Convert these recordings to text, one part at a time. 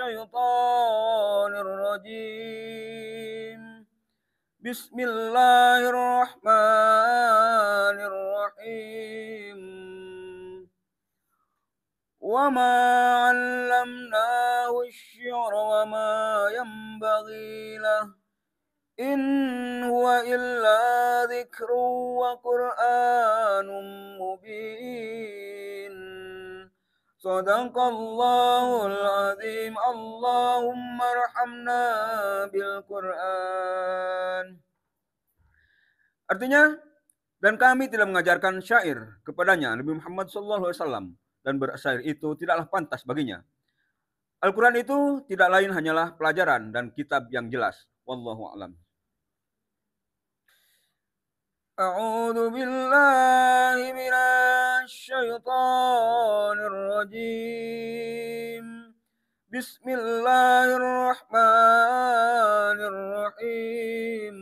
الشيطان الرجيم بسم الله الرحمن الرحيم وما علمناه الشعر وما ينبغي له إن هو إلا ذكر وقرآن مبين صدق الله العظيم اللهم ارحمنا بالقرآن. Artinya, dan kami tidak mengajarkan syair kepadanya Nabi Muhammad SAW, dan bersyair itu tidaklah pantas baginya. Al-Quran itu tidak lain hanyalah pelajaran dan kitab yang jelas. Wallahu a'lam. A'udzu billahi minasy syaithanir rajim. Bismillahirrahmanirrahim.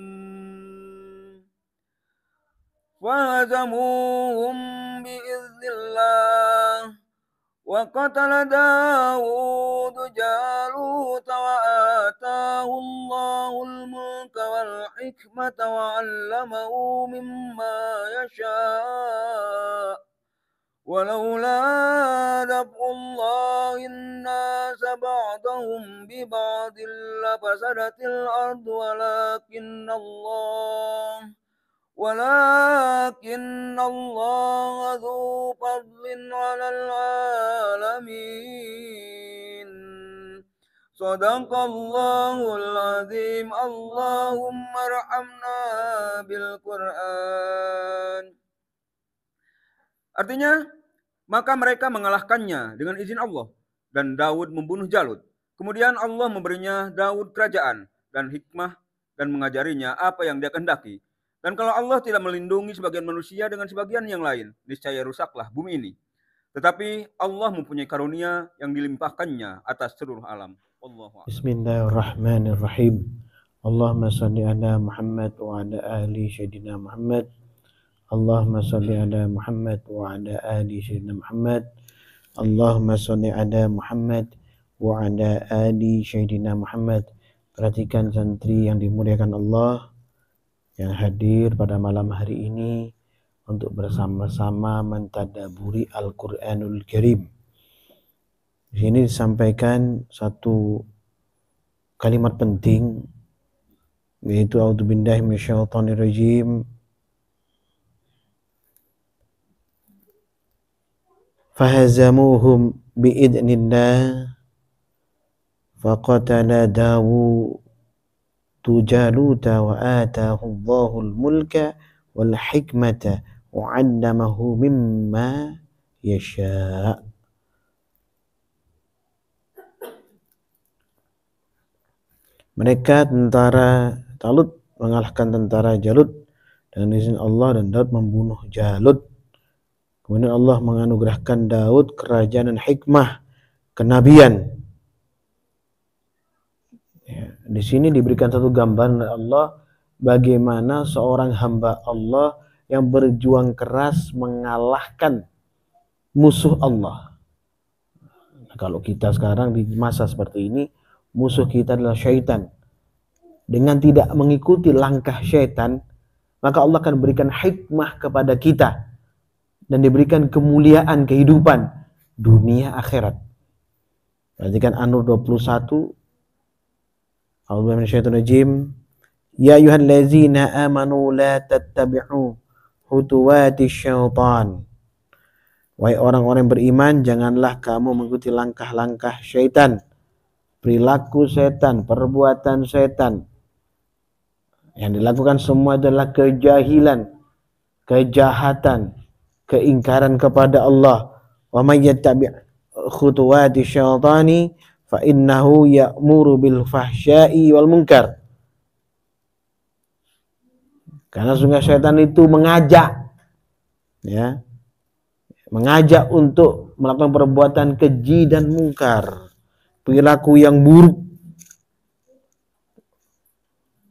وهزموهم بإذن الله وقتل داود جالوت وآتاه الله الملك والحكمة وعلمه مما يشاء ولولا دفع الله الناس بعضهم ببعض لفسدت الأرض ولكن الله ذو فضل على العالمين صدق الله العظيم اللهم ارحمنا بالقرآن. Artinya, maka mereka mengalahkannya dengan izin Allah dan Daud membunuh Jalut. Kemudian Allah memberinya Daud kerajaan dan hikmah dan mengajarinya apa yang dia kehendaki. Dan kalau Allah tidak melindungi sebagian manusia dengan sebagian yang lain, niscaya rusaklah bumi ini. Tetapi Allah mempunyai karunia yang dilimpahkannya atas seluruh alam. Bismillahirrahmanirrahim. Allahumma salli ala Muhammad wa ala ahli Sayyidina Muhammad. Allahumma salli ala Muhammad wa ala ahli Sayyidina Muhammad. Allahumma salli ala Muhammad wa ala ahli Sayyidina Muhammad. Perhatikan santri yang dimuliakan Allah yang hadir pada malam hari ini untuk bersama-sama mentadaburi Al-Quranul Karim. Di sini disampaikan satu kalimat penting, yaitu a'udzubillahi minasyaitonirrajim. Fahazamuhum biidnillah faqatala Dawud Jaluta wa atahu Allahul mulka wal hikmata wa 'allamahu mimma yasha. Mereka tentara Talut mengalahkan tentara Jalut dengan izin Allah, dan Daud membunuh Jalut. Kemudian Allah menganugerahkan Daud kerajaan dan hikmah, kenabian. Ya, di sini diberikan satu gambaran oleh Allah bagaimana seorang hamba Allah yang berjuang keras mengalahkan musuh Allah. Nah, kalau kita sekarang di masa seperti ini, musuh kita adalah syaitan. Dengan tidak mengikuti langkah syaitan, maka Allah akan berikan hikmah kepada kita dan diberikan kemuliaan kehidupan dunia akhirat. Perhatikan An-Nur 21. A'udzubillahi minasyaitonirrajim. Ya ayyuhallazina amanu la tattabi'u khutuwatis syaitan. Wahai orang-orang beriman, janganlah kamu mengikuti langkah-langkah syaitan, perilaku setan, perbuatan setan. Yang dilakukan semua adalah kejahilan, kejahatan, keingkaran kepada Allah. Wa may yattabi' khutuwatis syaitani fa innahu ya'muru bil fahsya'i wal munkar. Karena sungguh syaitan itu mengajak, ya, mengajak untuk melakukan perbuatan keji dan mungkar, perilaku yang buruk.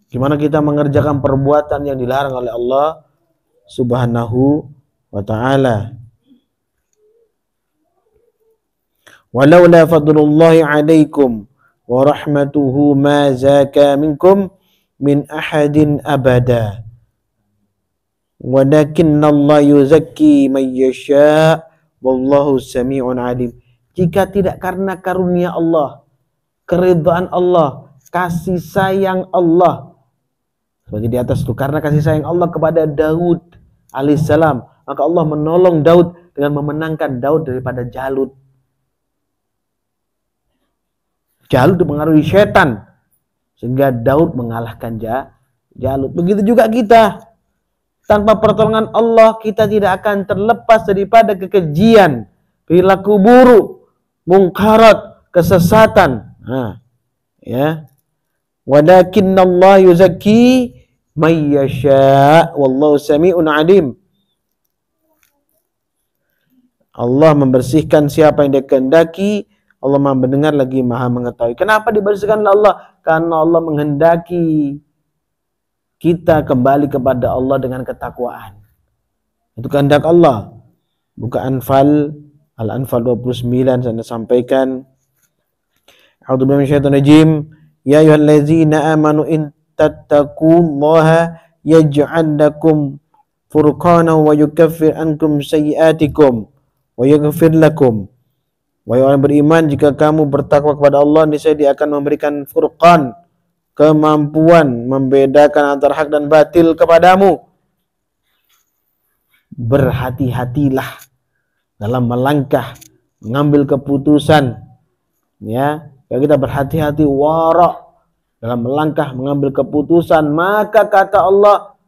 Gimana kita mengerjakan perbuatan yang dilarang oleh Allah Subhanahu wa ta'ala. Walaula fadlullahi alaikum wa rahmatuhu ma zaka minkum min ahadin abada walakinnallaha yuzakki man yasha wallahu sami'un alim. Jika tidak karena karunia Allah, keridhaan Allah, kasih sayang Allah, sebagai di atas itu, karena kasih sayang Allah kepada Daud alaihissalam, maka Allah menolong Daud dengan memenangkan Daud daripada Jalut. Jalut dipengaruhi setan sehingga Daud mengalahkan Jalut. Begitu juga kita. Tanpa pertolongan Allah kita tidak akan terlepas daripada kekejian, perilaku buruk, mungkarat, kesesatan. Ya. Walakinnallaha yuzakki may yasha wallahu sami'un alim. Allah membersihkan siapa yang Dia kehendaki. Allah Maha mendengar lagi Maha mengetahui. Kenapa dibersihkan oleh Allah? Karena Allah menghendaki kita kembali kepada Allah dengan ketakwaan. Itu kehendak Allah. Buka Al-Anfal 29 saya sampaikan. A'udzubillahi minasyaitonir rajim. Ya ayyuhallazina amanu in tattaqullaha yaj'al lakum furqana wa yukaffir ankum sayyi'atikum wa yaghfir lakum. Wahai orang beriman, jika kamu bertakwa kepada Allah, niscaya Dia akan memberikan furqan, kemampuan membedakan antara hak dan batil kepadamu. Berhati-hatilah dalam melangkah, mengambil keputusan. Ya, kalau kita berhati-hati, wara' dalam melangkah, mengambil keputusan, maka kata Allah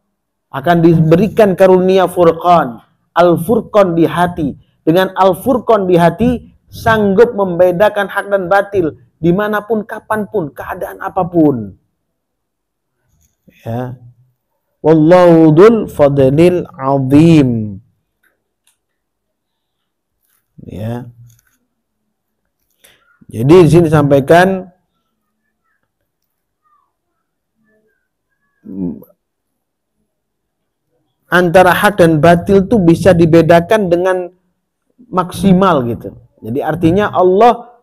akan diberikan karunia furqan, al-furqan di hati. Dengan al-furqan di hati, sanggup membedakan hak dan batil dimanapun, kapanpun, keadaan apapun. Ya. Wallahu dzul fadlil azim. Ya. Jadi di sini disampaikan antara hak dan batil itu bisa dibedakan dengan maksimal gitu. Jadi artinya Allah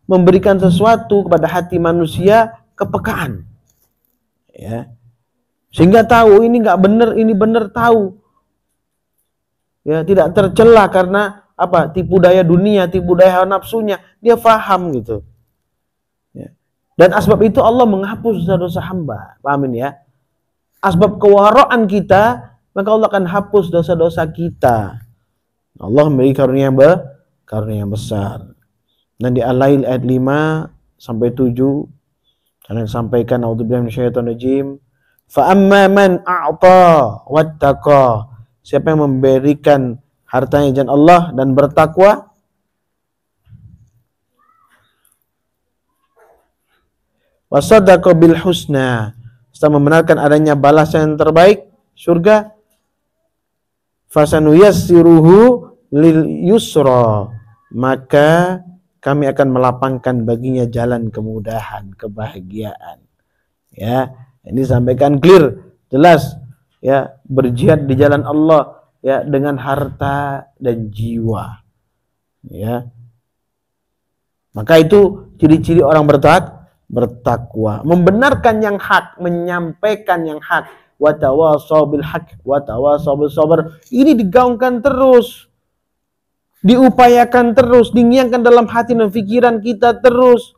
memberikan sesuatu kepada hati manusia, kepekaan. Ya. Sehingga tahu ini nggak benar, ini benar, tahu. Ya, tidak tercela karena apa? Tipu daya dunia, tipu daya hawa nafsunya, dia faham gitu. Ya. Dan asbab itu Allah menghapus dosa-dosa hamba. Pahamin ya. Asbab kewaraan kita, maka Allah akan hapus dosa-dosa kita. Allah memberi karunia yang besar. Dan di Al-Lail ayat 5 sampai 7 karena disampaikan a'udzubillahi minasyaitonir rajim. Fa amma man a'ta wattaqa. Siapa yang memberikan hartanya jalan Allah dan bertakwa, wa saddaqa bil husna, setelah membenarkan adanya balasan yang terbaik, surga, fasanuyassiruhu lil yusra, maka kami akan melapangkan baginya jalan kemudahan, kebahagiaan. Ya, ini sampaikan clear, jelas. Ya, berjihad di jalan Allah ya dengan harta dan jiwa. Ya. Maka itu ciri-ciri orang bertakwa, membenarkan yang hak, menyampaikan yang hak. Wa tawashaw bil haq wa tawashaw bis sabr. Ini digaungkan terus, diupayakan terus, diingatkan dalam hati dan pikiran kita terus.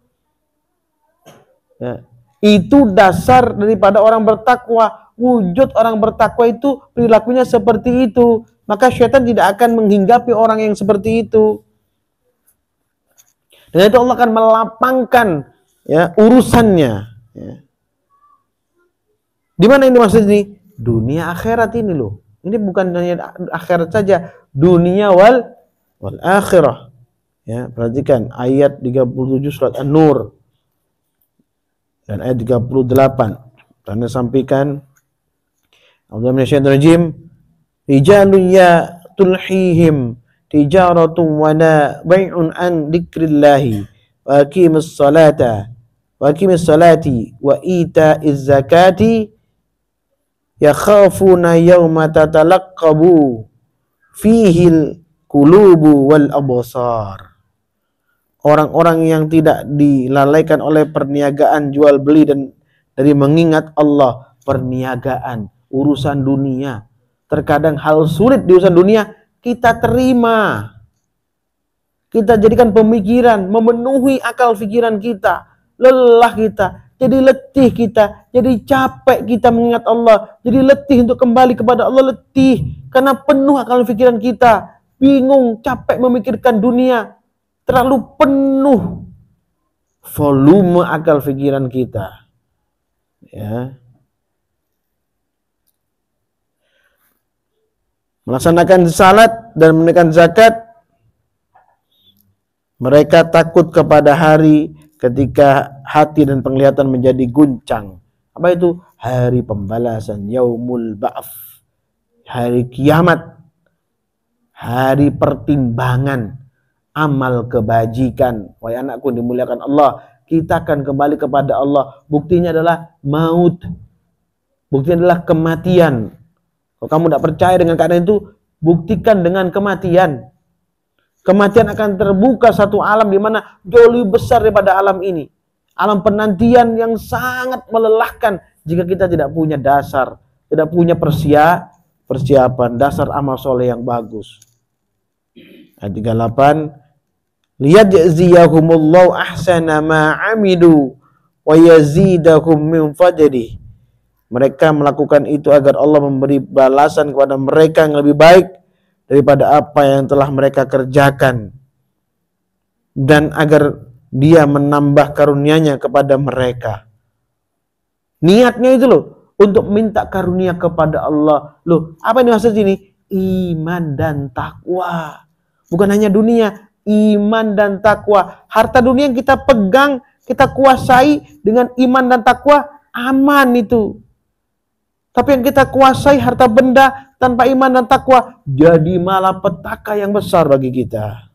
Ya. Itu dasar daripada orang bertakwa. Wujud orang bertakwa itu perilakunya seperti itu. Maka syaitan tidak akan menghinggapi orang yang seperti itu. Dan itu Allah akan melapangkan ya urusannya. Ya. Di mana ini maksud ini? Dunia akhirat ini loh. Ini bukan hanya akhirat saja, dunia wal akhirah. Ya, perhatikan ayat 37 surat An-Nur dan ayat 38. Karena sampaikan A'udzu minasyaitonir rajim. Rijalun ya tulhihim tijaratun wa la bai'un an dzikrillahi wa aqimis salati wa ita'iz zakati yakhafuna yawma tatalaqqabu fihil qulubu wal absar. orang-orang yang tidak dilalaikan oleh perniagaan jual beli dan dari mengingat Allah. Perniagaan, urusan dunia, terkadang hal sulit di urusan dunia kita terima, kita jadikan pemikiran, memenuhi akal pikiran kita, lelah kita, jadi letih kita, jadi capek kita mengingat Allah, jadi letih untuk kembali kepada Allah, letih karena penuh akal pikiran kita, bingung, capek memikirkan dunia, terlalu penuh volume akal pikiran kita. Ya. Melaksanakan salat dan menunaikan zakat, mereka takut kepada hari ketika hati dan penglihatan menjadi guncang. Apa itu? Hari pembalasan, yaumul ba'ats, hari kiamat, hari pertimbangan amal kebajikan. Wahai anakku dimuliakan Allah, kita akan kembali kepada Allah. Buktinya adalah maut, buktinya adalah kematian. Kalau kamu tidak percaya dengan keadaan itu, buktikan dengan kematian. Kematian akan terbuka satu alam di mana jauh lebih besar daripada alam ini. Alam penantian yang sangat melelahkan jika kita tidak punya dasar, tidak punya persiapan, dasar amal soleh yang bagus. Ayat 38, liyajziyahumullahu ahsana ma amilu wa yazidahum min fadlih. Mereka melakukan itu agar Allah memberi balasan kepada mereka yang lebih baik daripada apa yang telah mereka kerjakan, dan agar Dia menambah karunia-Nya kepada mereka. Niatnya itu loh, untuk minta karunia kepada Allah. Loh, apa yang dimaksud ini? Iman dan takwa. Bukan hanya dunia, iman dan takwa. Harta dunia yang kita pegang, kita kuasai dengan iman dan takwa, aman itu. Tapi yang kita kuasai harta benda tanpa iman dan takwa, jadi malapetaka yang besar bagi kita.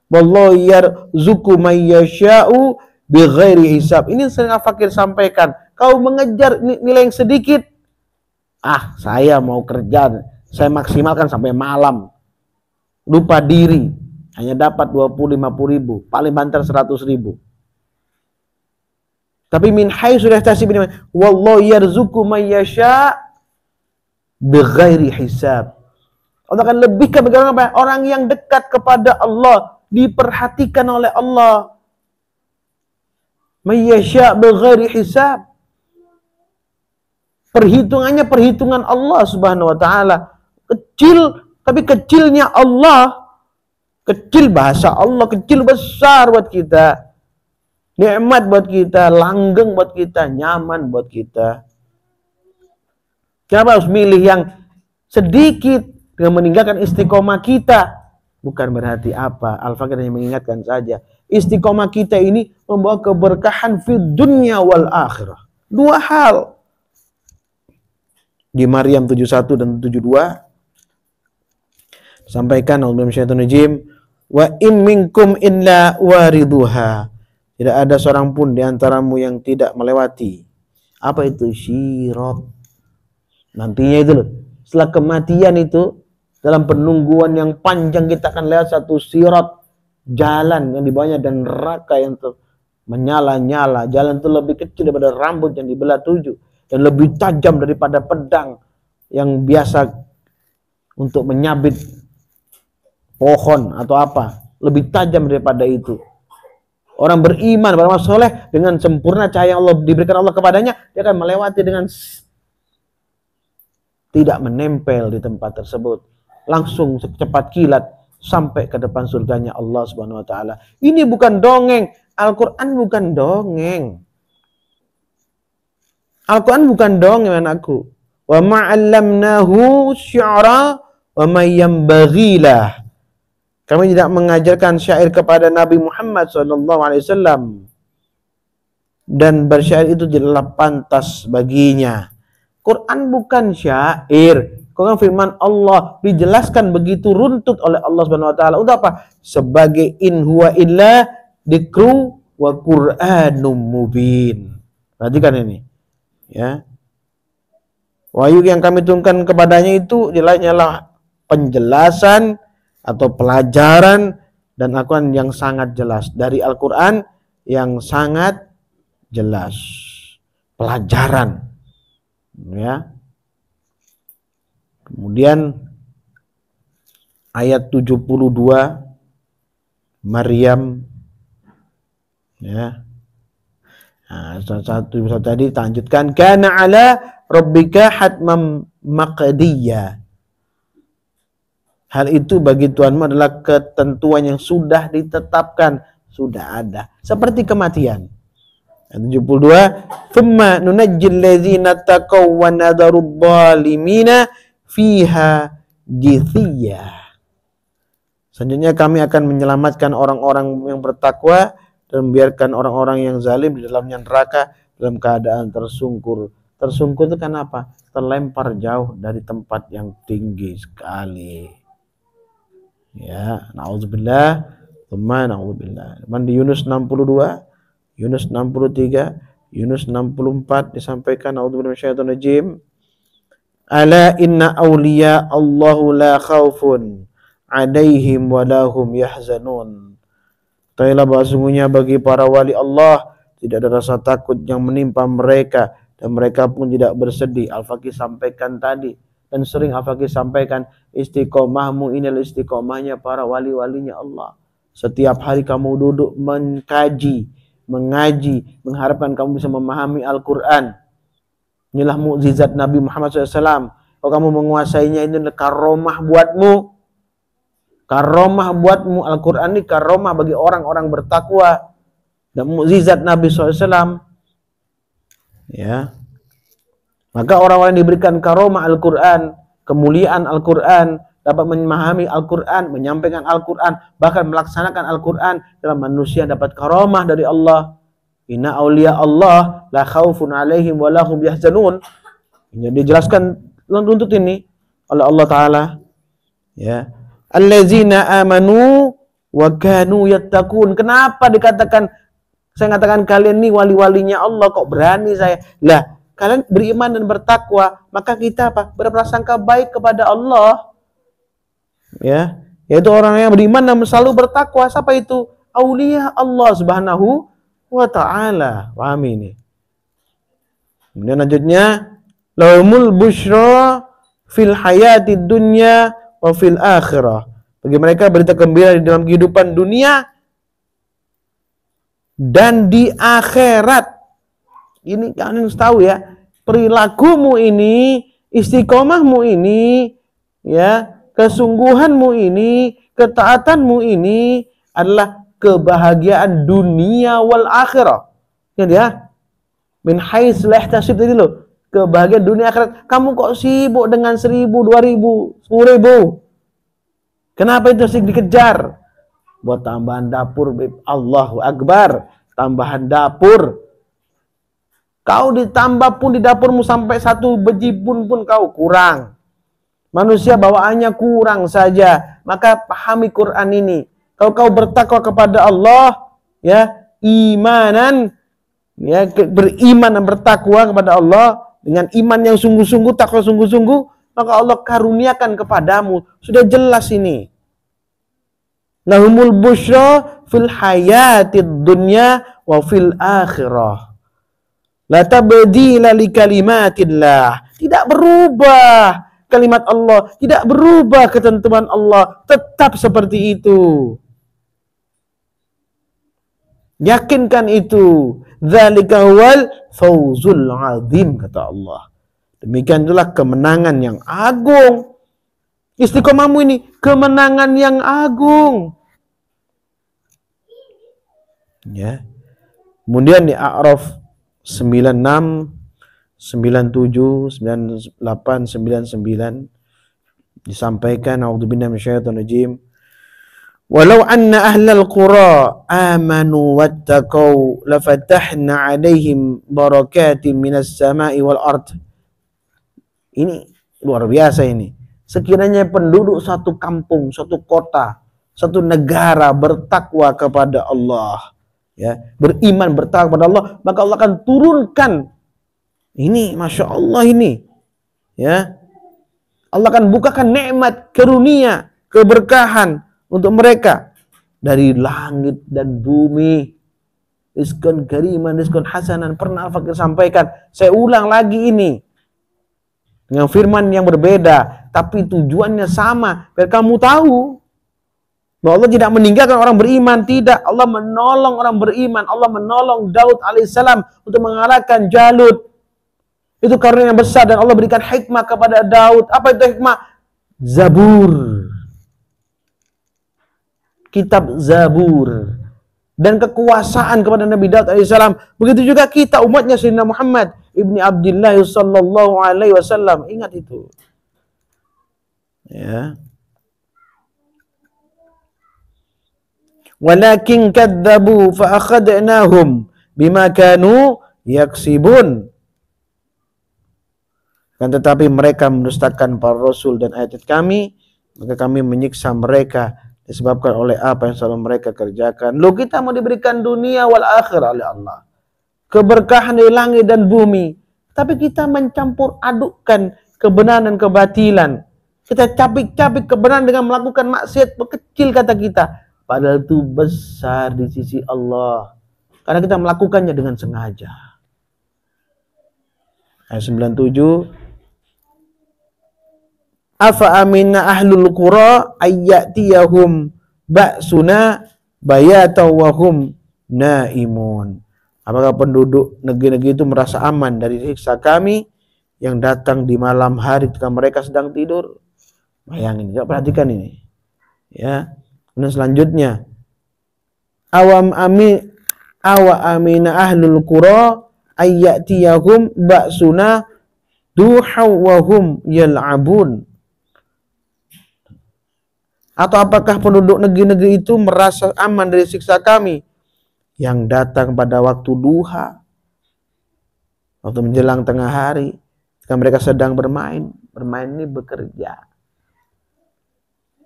Wallahu yarzuqu may yasha'u bighairi hisab. Ini sering Al-Fakir sampaikan. Kau mengejar nilai yang sedikit, saya mau kerja, saya maksimalkan sampai malam. Lupa diri, hanya dapat 20-50 ribu, paling banter 100 ribu. Tapi min haitsu la yahtasib, wallahu yarzuqu may yasha' bighairi hisab. Allah akan lebihkan bagi orang yang dekat kepada Allah, diperhatikan oleh Allah. May yasha' bighairi hisab. Perhitungannya perhitungan Allah Subhanahu wa taala. Kecil, tapi kecilnya Allah, kecil bahasa Allah, kecil besar buat kita. Nikmat buat kita, langgeng buat kita, nyaman buat kita. Kenapa harus milih yang sedikit dengan meninggalkan istiqomah kita? Bukan berarti apa, Al-Fakir hanya mengingatkan saja. Istiqomah kita ini membawa keberkahan fid dunya wal akhirah. Dua hal. Di Maryam 71 dan 72 sampaikan, wa in minkum illa wariduha. Tidak ada seorang pun di antaramu yang tidak melewati. Apa itu? Syirat. Nantinya itu loh. Setelah kematian itu, dalam penungguan yang panjang kita akan lihat satu sirat. Jalan yang di bawahnya dan neraka yang menyala-nyala. Jalan itu lebih kecil daripada rambut yang dibelah 7. Dan lebih tajam daripada pedang yang biasa untuk menyabit pohon atau apa. Lebih tajam daripada itu. Orang beriman, beramal soleh, dengan sempurna cahaya yang Allah diberikan Allah kepadanya, dia akan melewati dengan tidak menempel di tempat tersebut. Langsung secepat kilat sampai ke depan surganya Allah Subhanahu wa taala. Ini bukan dongeng. Al-Qur'an bukan dongeng. Al-Quran bukan dongeng, anakku. Wa ma'allamnahu syi'ra wa may yanbaghilah. Kami tidak mengajarkan syair kepada Nabi Muhammad SAW. Dan bersyair itu tidaklah pantas baginya. Quran bukan syair. Quran firman Allah, dijelaskan begitu runtut oleh Allah Subhanahu wa taala. Untuk apa? Sebagai in huwa illa dzikru wa Qur'anum mubin. Perhatikan ini. Ya. Wahyu yang kami turunkan kepadanya itu jelasnya penjelasan atau pelajaran dan Al-Quran yang sangat jelas. Dari Al-Quran yang sangat jelas. Pelajaran. Ya. Kemudian ayat 72 Maryam, ya. Nah, satu tadi lanjutkan, kana ala rabbika hatmam maqdiyya. Hal itu bagi Tuhanmu adalah ketentuan yang sudah ditetapkan, sudah ada. Seperti kematian. 72, thumma nunajjil ladzina taqaw wa nadharud dhalimina fiha jithiyya. Selanjutnya kami akan menyelamatkan orang-orang yang bertakwa dan membiarkan orang-orang yang zalim di dalamnya neraka dalam keadaan tersungkur. Tersungkur itu kan apa? Terlempar jauh dari tempat yang tinggi sekali. Ya, na'udzubillah, tsumma na'udzubillah. Di Yunus 62, Yunus 63, Yunus 64 disampaikan na'udzubillah minasyaitonir rajim. Ala inna awliya Allahu la khaufun 'alaihim wa lahum yahzanun. Ketahuilah bahwa sungguhnya bagi para wali Allah tidak ada rasa takut yang menimpa mereka dan mereka pun tidak bersedih. Al-Faqih sampaikan tadi dan sering Al-Faqih sampaikan, istiqomahmu inilah istiqomahnya para wali-walinya Allah. Setiap hari kamu duduk mengkaji, mengaji, mengharapkan kamu bisa memahami Al-Quran. Inilah mukjizat Nabi Muhammad SAW. Kalau kamu menguasainya, ini adalah karomah buatmu. Karomah buatmu. Al-Quran ini karomah bagi orang-orang bertakwa dan mukjizat Nabi SAW. Ya. Maka orang-orang yang diberikan karomah Al-Quran, kemuliaan Al-Quran, dapat memahami Al-Quran, menyampaikan Al-Quran, bahkan melaksanakan Al-Quran, dalam manusia dapat karomah dari Allah. Inna awliya Allah la khaufun alaihim wa lahum yahzanun. Ini dijelaskan untuk ini oleh Allah Ta'ala. Ya. Allazina amanu wa kanu yattaqun. Kenapa dikatakan, saya mengatakan kalian ini wali-walinya Allah, kok berani saya? Lah, kalian beriman dan bertakwa, maka kita apa? Berprasangka baik kepada Allah. Ya, yaitu orang yang beriman dan selalu bertakwa. Siapa itu? Aulia Allah Subhanahu wa ta'ala. Pahami ini. Kemudian lanjutnya, lahumul busyra fil hayatid dunya wa fil akhirah. Bagi mereka berita gembira di dalam kehidupan dunia dan di akhirat. Ini kalian harus tahu ya, perilakumu ini, istiqomahmu ini, ya, kesungguhanmu ini, ketaatanmu ini adalah kebahagiaan dunia wal akhirah. Ya, min hais la yahtasib tadi loh. Kebahagiaan dunia akhirat. Kamu kok sibuk dengan 1.000, 2.000, 10.000? Kenapa itu harus dikejar? Buat tambahan dapur. Allahu Akbar. Tambahan dapur. Kau ditambah pun di dapurmu sampai 1 biji pun kau kurang. Manusia bawaannya kurang saja. Maka pahami Quran ini. Kalau kau bertakwa kepada Allah, ya, imanan, ya, beriman dan bertakwa kepada Allah dengan iman yang sungguh-sungguh, takwa sungguh-sungguh, maka Allah karuniakan kepadamu. Sudah jelas ini. Lahumul busyra fil hayatid dunya wa fil akhirah. La tabdila li kalimatillah. Tidak berubah kalimat Allah, tidak berubah ketentuan Allah, tetap seperti itu. Yakinkan itu. Dzalika huwal fawzul azim, kata Allah. Demikian itulah kemenangan yang agung. Istiqomahmu ini kemenangan yang agung. Ya. Kemudian di A'raf 96, 97, 98, 99 disampaikan, a'udzubillahi minasyaitonir rajim. Walau anna ahlal qura amanu wattaqau lafatahna 'alaihim barakatin minas sama'i wal ard. Ini luar biasa ini. Sekiranya penduduk satu kampung, satu kota, satu negara bertakwa kepada Allah, ya, beriman bertakwa kepada Allah, maka Allah akan turunkan ini, Masya Allah ini, ya, Allah akan bukakan nikmat, karunia, keberkahan untuk mereka. dari langit dan bumi. Rizqan kariman, rizqan hasanan. Pernah Al-Fakir sampaikan. Saya ulang lagi ini. Dengan firman yang berbeda. Tapi tujuannya sama. Biar kamu tahu. Bahwa Allah tidak meninggalkan orang beriman. Tidak. Allah menolong orang beriman. Allah menolong Daud alaihissalam untuk mengalahkan Jalut. Itu karunia yang besar. Dan Allah berikan hikmah kepada Daud. Apa itu hikmah? Zabur. Kitab Zabur. Dan kekuasaan kepada Nabi Daud alaihissalam. Begitu juga kita umatnya Sayyidina Muhammad ibni Abdullah sallallahu alaihi wasallam. Ingat itu. Ya. Walakin kadzabu fa akhadnahum bima kanu yaksibun. Kan tetapi mereka mendustakan para rasul dan ayat kami, maka kami menyiksa mereka disebabkan oleh apa yang selalu mereka kerjakan. Loh, kita mau diberikan dunia wal akhirah oleh Allah. Keberkahan dari langit dan bumi. Tapi kita mencampur adukkan kebenaran dan kebatilan. Kita cabik-cabik kebenaran dengan melakukan maksiat kecil kata kita. Padahal itu besar di sisi Allah. Karena kita melakukannya dengan sengaja. Ayat 97. Afa amina ahlul qura ayyatiyahum ba'suna bayatan wa hum naimun. Apakah penduduk negeri-negeri itu merasa aman dari siksa kami yang datang di malam hari ketika mereka sedang tidur? Bayangin, coba perhatikan ini. Ya. Kemudian selanjutnya, awa amina ahlul qura ayyatiyahum ba'suna duha wa hum yal'abun. Atau apakah penduduk negeri-negeri itu merasa aman dari siksa kami yang datang pada waktu duha, waktu menjelang tengah hari, ketika mereka sedang bermain. Bermain ini bekerja.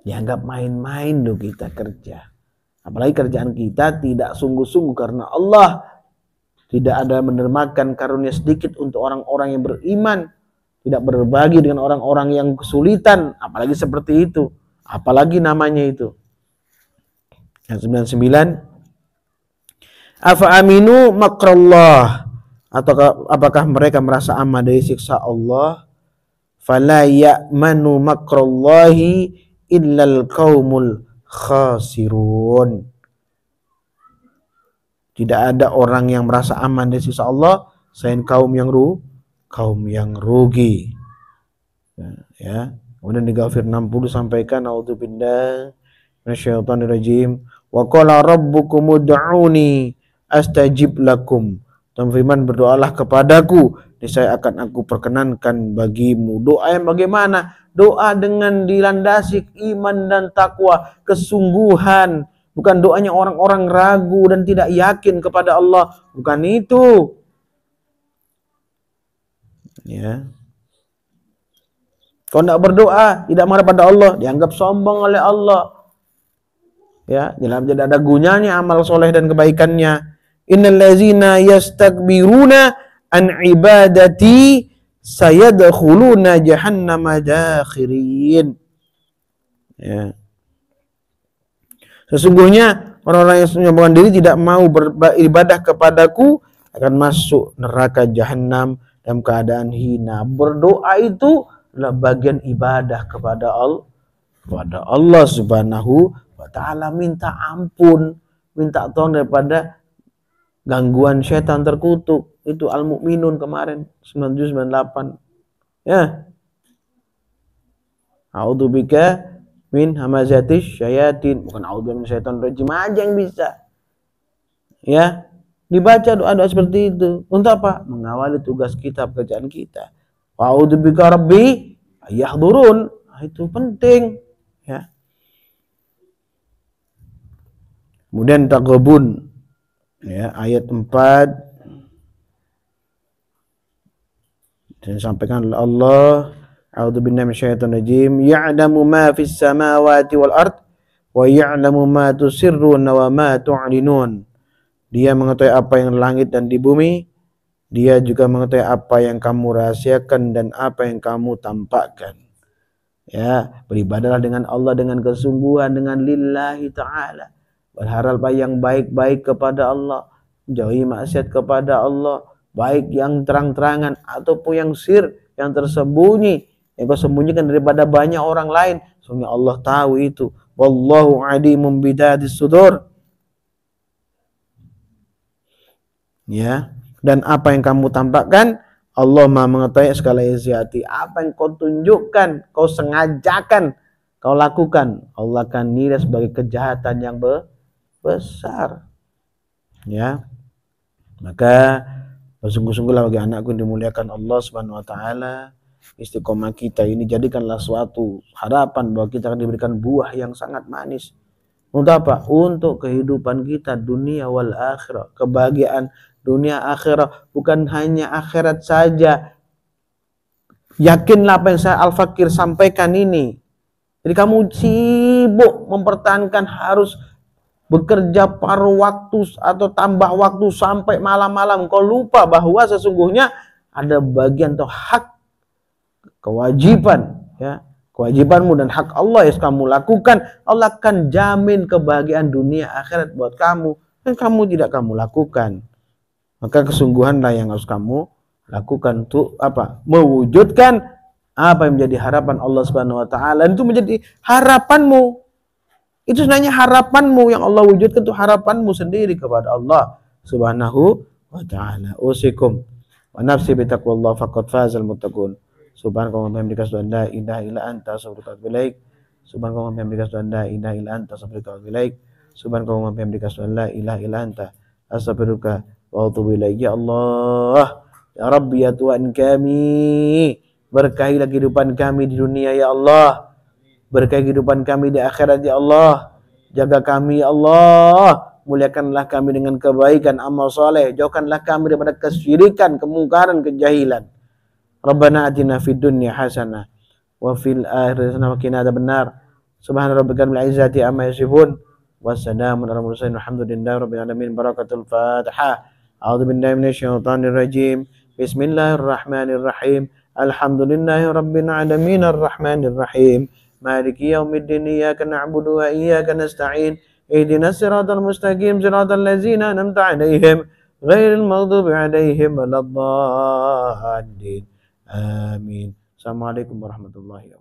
Dianggap main-main loh kita kerja. Apalagi kerjaan kita tidak sungguh-sungguh karena Allah. Tidak ada menermakan karunia sedikit untuk orang-orang yang beriman. Tidak berbagi dengan orang-orang yang kesulitan. Apalagi seperti itu. Apalagi namanya itu. Yang 99. Afa aminu makrallah. Atau apakah mereka merasa aman dari siksa Allah? Fala ya'manu makrallahi illal qaumul khasirun. Tidak ada orang yang merasa aman dari siksa Allah selain kaum yang rugi. Ya. Kemudian di Ghafir 60 sampaikan a'udzubillahi minasyaitonirrajim wa qala rabbukum ud'uni astajib lakum. Dan firman, berdoalah kepadaku, niscaya akan aku perkenankan bagimu. Doa yang bagaimana? Doa dengan dilandasi iman dan takwa, kesungguhan. Bukan doanya orang-orang ragu dan tidak yakin kepada Allah. Bukan itu. Ya. Kalau tidak berdoa, tidak marah pada Allah, dianggap sombong oleh Allah. Ya, tidak ada gunanya amal soleh dan kebaikannya. Innal ladzina yastakbiruna an ibadati sayadkhuluna jahannama dakhirin. Ya. Sesungguhnya orang-orang yang menyombongkan diri tidak mau beribadah kepadaku akan masuk neraka jahanam dalam keadaan hina. Berdoa itu adalah bagian ibadah kepada Allah Subhanahu wa ta'ala. Minta ampun, minta tolong daripada gangguan setan terkutuk. Itu Al-Mu'minun kemarin 9798. Ya. A'udzubika min hamazatis syayatin. Bukan a'udzubika min syaitan rajim aja yang bisa. Ya. Dibaca doa-doa seperti itu. Untuk apa? Mengawali tugas kita, pekerjaan kita. Wa'udzubika rabbi yahdurun. Itu penting. Ya. Kemudian Taghabun. Ya, ayat 4. Dan sampaikan oleh Allah, a'udzubillahi minasyaitonir rajim, ya'lamu ma fis samawati wal ard wa ya'lamu ma tusirruna wa ma tu'linun. Dia mengetahui apa yang langit dan di bumi. Dia juga mengetahui apa yang kamu rahasiakan dan apa yang kamu tampakkan. Ya, beribadahlah dengan Allah dengan kesungguhan, dengan lillahi ta'ala. berharap yang baik-baik kepada Allah, jauhi maksiat kepada Allah, baik yang terang-terangan ataupun yang sir, yang tersembunyi, yang kau sembunyikan daripada banyak orang lain. Sungguh Allah tahu itu. Wallahu alimun bidadis sudur. Ya, dan apa yang kamu tampakkan, Allah Maha mengetahui segala isi hati. Apa yang kau tunjukkan, kau sengajakan, kau lakukan, Allah akan nilai sebagai kejahatan yang besar. Ya, maka bersungguh-sungguhlah bagi anakku yang dimuliakan Allah Subhanahu wa taala, istiqomah kita ini jadikanlah suatu harapan bahwa kita akan diberikan buah yang sangat manis. Untuk apa? Untuk kehidupan kita dunia wal akhirah, kebahagiaan dunia akhirat, bukan hanya akhirat saja. Yakinlah apa yang saya Al-Fakir sampaikan ini. Jadi kamu sibuk mempertahankan harus bekerja paruh waktu atau tambah waktu sampai malam-malam. Kau lupa bahwa sesungguhnya ada bagian atau hak kewajiban, ya, kewajibanmu dan hak Allah yang kamu lakukan. Allah akan jamin kebahagiaan dunia akhirat buat kamu, dan kamu tidak kamu lakukan. Maka kesungguhanlah yang harus kamu lakukan untuk apa? Mewujudkan apa yang menjadi harapan Allah Subhanahu wa taala. Itu menjadi harapanmu. Itu sebenarnya harapanmu yang Allah wujudkan, itu harapanmu sendiri kepada Allah Subhanahu wa taala. Usikum wa nafsi bi taqwallah faqad fazal muttaqun. Subhanakallahumma wa bihamdika asyhadu an la ilaha illa anta astaghfiruka wa atubu ilaik. Subhanakallahumma wa bihamdika asyhadu an la ilaha illa anta astaghfiruka wa atubu ilaik. Subhanakallahumma wa bihamdika asyhadu an la ilaha illa anta astaghfiruka wa atubu ilaik. Ya Allah, ya Rabbi, ya Tuhan kami, berkahilah kehidupan kami di dunia ya Allah, berkahi kehidupan kami di akhirat ya Allah. Jaga kami ya Allah, muliakanlah kami dengan kebaikan amal soleh, jauhkanlah kami daripada kesyirikan, kemungkaran, kejahilan. Rabbana atina fid dunya hasanah wa fil akhirati hasanah wa qina adzabannar. Subhana rabbika rabbil izzati amma yasifun wa salamun alal mursalin walhamdulillahi rabbil alamin. Barakatul Fatihah. A'udzu billahi minasyaitonir rajim. Bismillahirrahmanirrahim. Alhamdulillahi rabbil alamin arrahmanir rahim. Maliki yaumiddin. Iyyaka na'budu wa iyyaka nasta'in. Ihdinas siratal mustaqim. Siratal ladzina an'amta 'alaihim ghairil maghdubi 'alaihim waladdallin. Amin. Assalamualaikum warahmatullahi wabarakatuh.